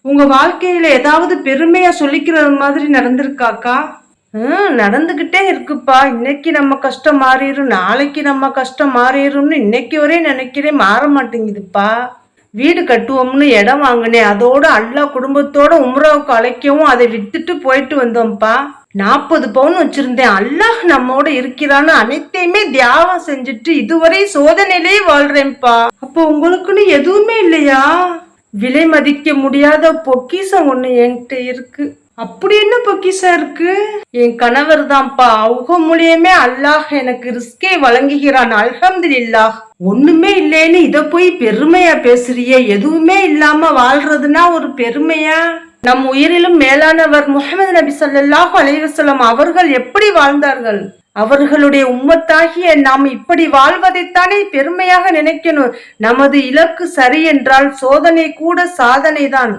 உங்க வாழ்க்கையில ஏதாவது பெருமையா சொல்லிக்கிற மாதிரி நடந்திருக்காக்கா? நடந்துகிட்டே இருக்குப்பா. இன்னைக்கு நம்ம கஷ்டம் மாறிடும், நாளைக்கு நம்ம கஷ்டம் மாறிடும்னு இன்னைக்கு வரையும் நினைக்கிறேன், மாற மாட்டேங்குதுப்பா. வீடு கட்டுவோம்னு இடம் வாங்கினேன், அதோட அல்லா குடும்பத்தோட உம்ராவுக்கு அழைக்கவும் அதை வித்துட்டு போயிட்டு வந்தோம்ப்பா. 40 பவுன் வச்சிருந்தேன். அல்லாஹ் நம்மோட இருக்கிறான்னு அனைத்தையுமே தியாகம் செஞ்சுட்டு இதுவரை சோதனையிலேயே வாழ்றேன்ப்பா. அப்போ உங்களுக்குன்னு எதுவுமே இல்லையா? விலை மதிக்க முடியாத பொக்கிஷம் ஒண்ணு என்கிட்ட இருக்கு. அப்படி என்ன பொக்கிஷம் இருக்கு? என் கணவர் தான்ப்பா. அவங்க மூலியமே அல்லாஹ் எனக்கு ரிஸ்கை வழங்குகிறான். அல்ஹம்துலில்லாஹ். ஒண்ணுமே இல்லைன்னு இத போய் பெருமையா பேசுறிய? எதுவுமே இல்லாம வாழ்றதுன்னா ஒரு பெருமையா? நம் உயிரிலும் மேலானவர் முஹம்மது நபி ஸல்லல்லாஹு அலைஹி வஸல்லம் அவர்கள் எப்படி வாழ்ந்தார்கள்? அவர்களுடைய உம்மத்தாகிய நாம் இப்படி வாழ்வதைத்தானே பெருமையாக நினைக்கணும். நமது இலக்கு சரி என்றால் சோதனை கூட சாதனைதான்.